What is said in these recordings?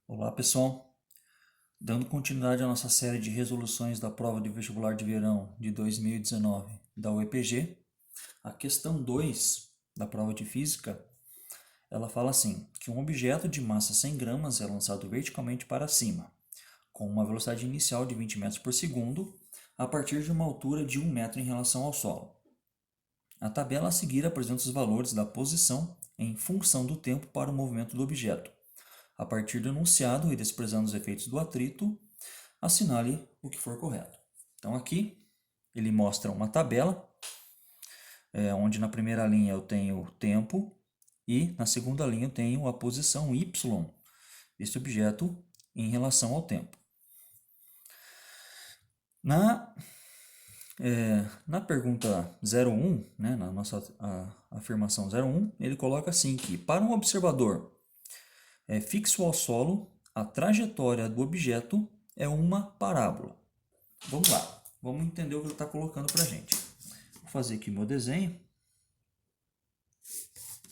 Olá pessoal, dando continuidade à nossa série de resoluções da prova de vestibular de verão de 2019 da UEPG, a questão 2 da prova de física, ela fala assim, que um objeto de massa 100 gramas é lançado verticalmente para cima, com uma velocidade inicial de 20 metros por segundo, a partir de uma altura de 1 metro em relação ao solo. A tabela a seguir apresenta os valores da posição em função do tempo para o movimento do objeto. A partir do enunciado e desprezando os efeitos do atrito, assinale o que for correto. Então aqui ele mostra uma tabela, onde na primeira linha eu tenho o tempo e na segunda linha eu tenho a posição y desse objeto em relação ao tempo. Na pergunta 01, né, na nossa afirmação 01, ele coloca assim que para um observador fixo ao solo, a trajetória do objeto é uma parábola. Vamos lá, vamos entender o que ele está colocando para a gente. Vou fazer aqui o meu desenho,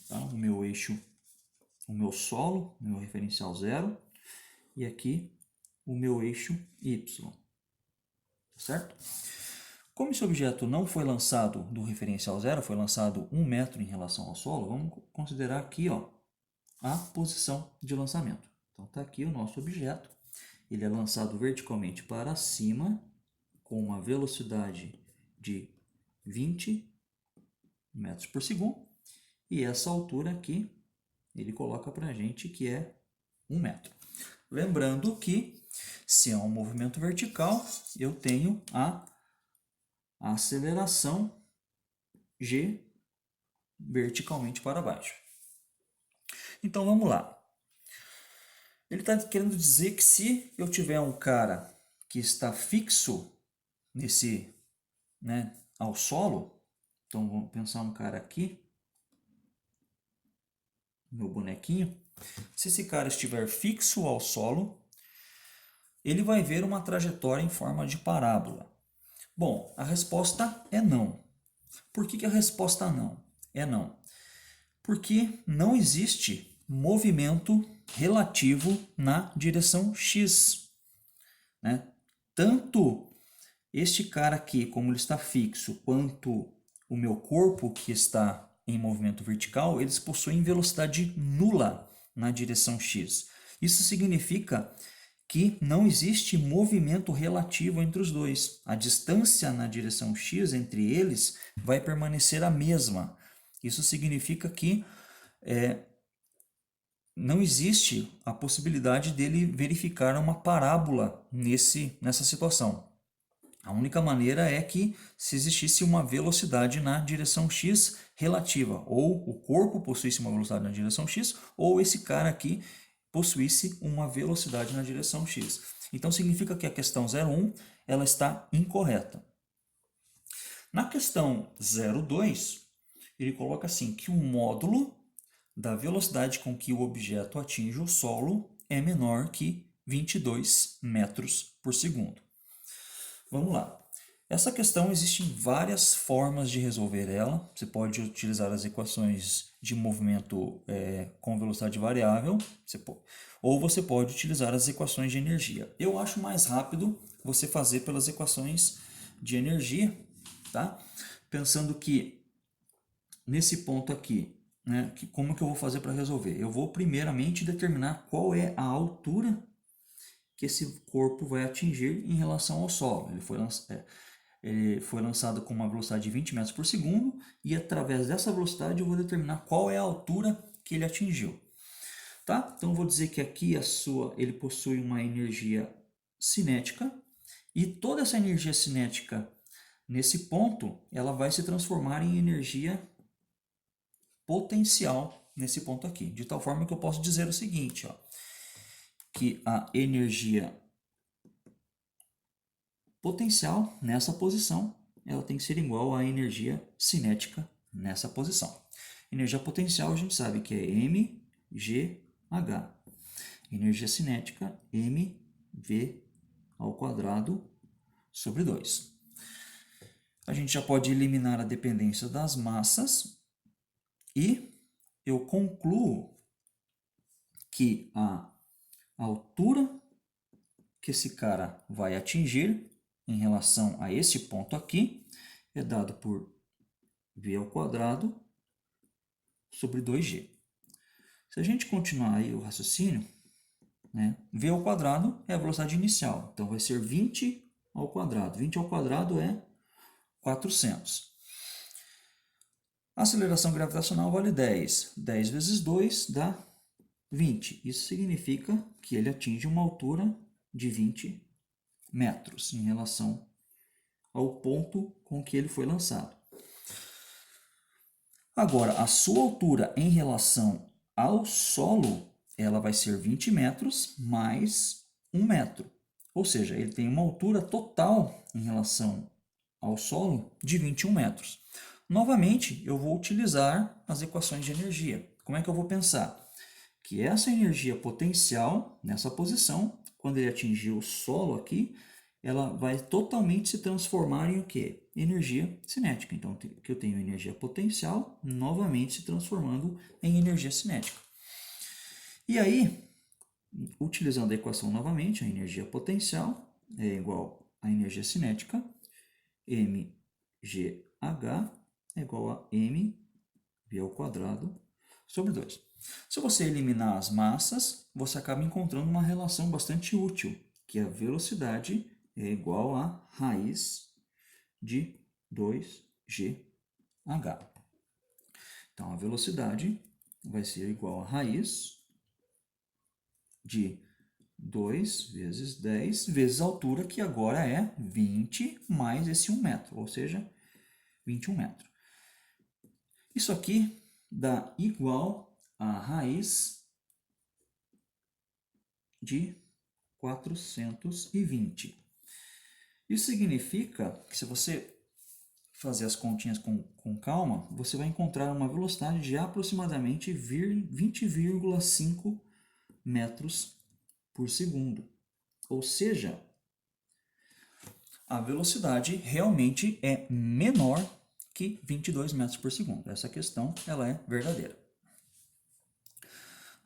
tá? O meu eixo, o meu solo, o meu referencial 0, e aqui o meu eixo y, certo? Como esse objeto não foi lançado do referencial 0, foi lançado 1 metro em relação ao solo, vamos considerar aqui a posição de lançamento. Então está aqui o nosso objeto, ele é lançado verticalmente para cima, com uma velocidade de 20 metros por segundo, e essa altura aqui, ele coloca para a gente que é 1 metro. Lembrando que, se é um movimento vertical, eu tenho a aceleração g verticalmente para baixo. Então vamos lá. Ele está querendo dizer que se eu tiver um cara que está fixo nesse, né, ao solo, então vamos pensar um cara aqui, meu bonequinho. Se esse cara estiver fixo ao solo, ele vai ver uma trajetória em forma de parábola. Bom, a resposta é não. Por que a resposta não? É não. Porque não existe movimento relativo na direção x, né? Tanto este cara aqui, como ele está fixo, quanto o meu corpo que está em movimento vertical, eles possuem velocidade nula na direção x. Isso significa que não existe movimento relativo entre os dois. A distância na direção x entre eles vai permanecer a mesma. Isso significa que não existe a possibilidade dele verificar uma parábola nessa situação. A única maneira é que se existisse uma velocidade na direção x relativa, ou o corpo possuísse uma velocidade na direção x, ou esse cara aqui possuísse uma velocidade na direção x. Então significa que a questão 01 ela está incorreta. Na questão 02, ele coloca assim que o módulo da velocidade com que o objeto atinge o solo é menor que 22 metros por segundo. Vamos lá. Essa questão existem várias formas de resolver ela. Você pode utilizar as equações de movimento com velocidade variável, ou você pode utilizar as equações de energia. Eu acho mais rápido você fazer pelas equações de energia, tá? Pensando que nesse ponto aqui, né, como que eu vou fazer para resolver? Eu vou primeiramente determinar qual é a altura que esse corpo vai atingir em relação ao solo. Ele foi lançado com uma velocidade de 20 metros por segundo e através dessa velocidade eu vou determinar qual é a altura que ele atingiu. Tá? Então eu vou dizer que aqui ele possui uma energia cinética e toda essa energia cinética nesse ponto ela vai se transformar em energia potencial nesse ponto aqui, de tal forma que eu posso dizer o seguinte, que a energia potencial nessa posição ela tem que ser igual à energia cinética nessa posição. Energia potencial a gente sabe que é mgh. Energia cinética mv ao quadrado sobre 2. A gente já pode eliminar a dependência das massas e eu concluo que a A altura que esse cara vai atingir em relação a esse ponto aqui é dado por v ao quadrado sobre 2g. Se a gente continuar aí o raciocínio, né, v ao quadrado é a velocidade inicial, então vai ser 20 ao quadrado. 20 ao quadrado é 400. A aceleração gravitacional vale 10. 10 vezes 2 dá 20. Isso significa que ele atinge uma altura de 20 metros em relação ao ponto com que ele foi lançado. Agora, a sua altura em relação ao solo, ela vai ser 20 metros mais 1 metro. Ou seja, ele tem uma altura total em relação ao solo de 21 metros. Novamente, eu vou utilizar as equações de energia. Como é que eu vou pensar? Que essa energia potencial, nessa posição, quando ele atingir o solo aqui, ela vai totalmente se transformar em o quê? Energia cinética. Então, que eu tenho energia potencial, novamente se transformando em energia cinética. E aí, utilizando a equação novamente, a energia potencial é igual à energia cinética, mgh é igual a mv ao quadrado sobre 2. Se você eliminar as massas, você acaba encontrando uma relação bastante útil, que a velocidade é igual a raiz de 2gh. Então, a velocidade vai ser igual a raiz de 2 vezes 10 vezes a altura, que agora é 20 mais esse 1 metro, ou seja, 21 metros. Isso aqui dá igual a raiz de 420. Isso significa que, se você fazer as continhas com calma, você vai encontrar uma velocidade de aproximadamente 20,5 metros por segundo. Ou seja, a velocidade realmente é menor que 22 metros por segundo. Essa questão ela é verdadeira.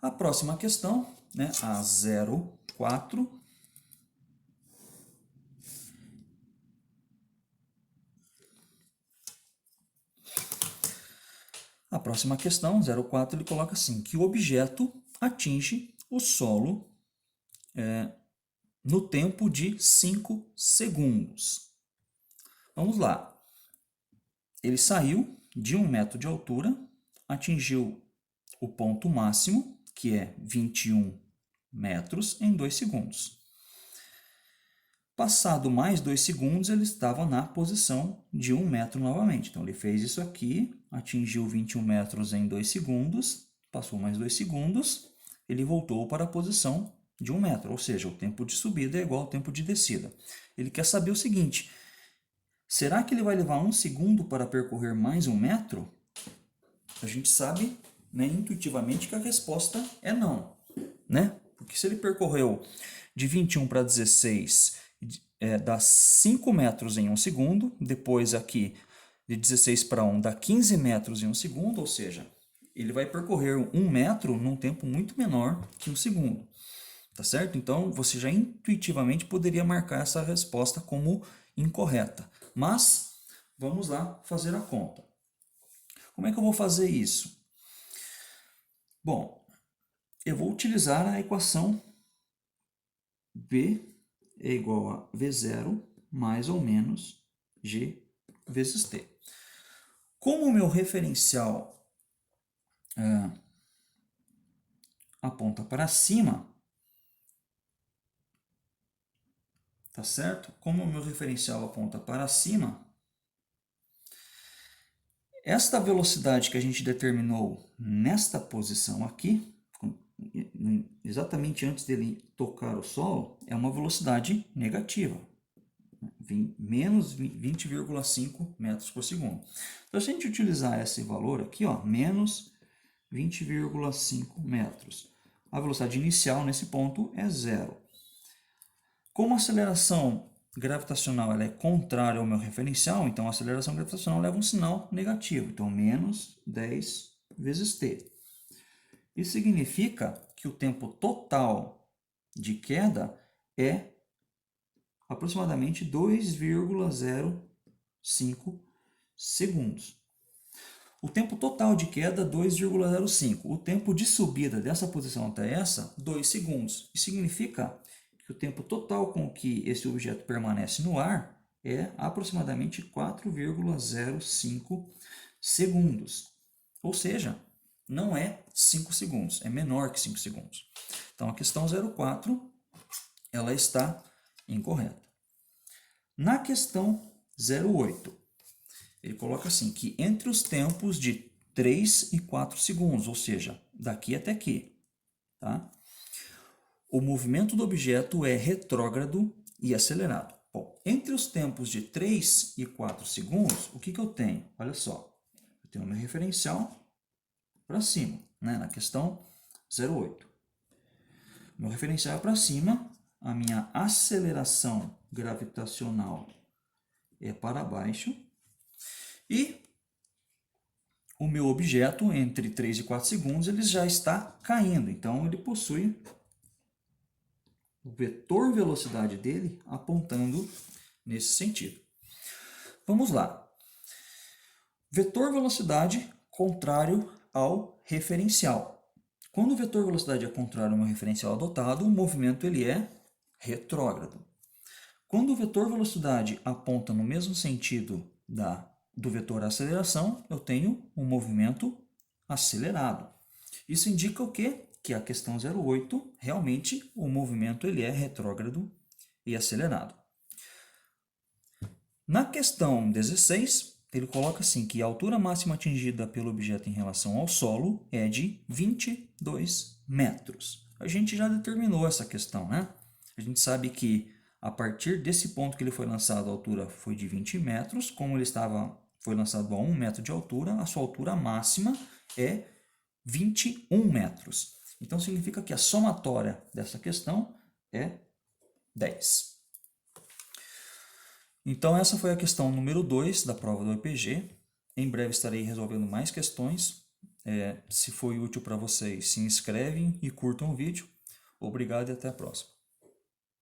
A próxima questão, né, a 04. A próxima questão, 04, ele coloca assim, que o objeto atinge o solo no tempo de 5 segundos. Vamos lá. Ele saiu de 1 metro de altura, atingiu o ponto máximo, que é 21 metros, em 2 segundos. Passado mais 2 segundos, ele estava na posição de 1 metro novamente. Então, ele fez isso aqui, atingiu 21 metros em 2 segundos, passou mais 2 segundos, ele voltou para a posição de 1 metro, ou seja, o tempo de subida é igual ao tempo de descida. Ele quer saber o seguinte, será que ele vai levar 1 segundo para percorrer mais 1 metro? A gente sabe, né, intuitivamente, que a resposta é não, né? Porque se ele percorreu de 21 para 16, dá 5 metros em 1 segundo, depois aqui de 16 para 1 dá 15 metros em 1 segundo, ou seja, ele vai percorrer 1 metro num tempo muito menor que 1 segundo, tá certo? Então, você já intuitivamente poderia marcar essa resposta como incorreta, mas vamos lá fazer a conta. Como é que eu vou fazer isso? Bom, eu vou utilizar a equação V é igual a V0 mais ou menos G vezes T. Como o meu referencial aponta para cima, tá certo? Como o meu referencial aponta para cima, esta velocidade que a gente determinou nesta posição aqui, exatamente antes dele tocar o solo, é uma velocidade negativa, menos 20,5 metros por segundo. Então, se a gente utilizar esse valor aqui, ó, menos 20,5 metros, a velocidade inicial nesse ponto é zero. Como a aceleração gravitacional ela é contrária ao meu referencial, então a aceleração gravitacional leva um sinal negativo, então menos 10 vezes t. Isso significa que o tempo total de queda é aproximadamente 2,05 segundos. O tempo total de queda, 2,05. O tempo de subida dessa posição até essa, 2 segundos. Isso significa que o tempo total com que esse objeto permanece no ar é aproximadamente 4,05 segundos. Ou seja, não é 5 segundos, é menor que 5 segundos. Então, a questão 04, ela está incorreta. Na questão 08, ele coloca assim, que entre os tempos de 3 e 4 segundos, ou seja, daqui até aqui, tá? O movimento do objeto é retrógrado e acelerado. Bom, entre os tempos de 3 e 4 segundos, o que eu tenho? Olha só, eu tenho o meu referencial para cima, né? Na questão 08. Meu referencial é para cima, a minha aceleração gravitacional é para baixo e o meu objeto, entre 3 e 4 segundos, ele já está caindo. Então, ele possui o vetor velocidade dele apontando nesse sentido. Vamos lá. Vetor velocidade contrário ao referencial. Quando o vetor velocidade é contrário ao meu referencial adotado, o movimento ele é retrógrado. Quando o vetor velocidade aponta no mesmo sentido do vetor aceleração, eu tenho um movimento acelerado. Isso indica o quê? Que a questão 08, realmente, o movimento ele é retrógrado e acelerado. Na questão 16, ele coloca assim, que a altura máxima atingida pelo objeto em relação ao solo é de 22 metros. A gente já determinou essa questão, né? A gente sabe que a partir desse ponto que ele foi lançado, a altura foi de 20 metros. Como ele foi lançado a 1 metro de altura, a sua altura máxima é 21 metros. Então, significa que a somatória dessa questão é 10. Então, essa foi a questão número 2 da prova do EPG. Em breve estarei resolvendo mais questões. Se foi útil para vocês, se inscrevem e curtam o vídeo. Obrigado e até a próxima.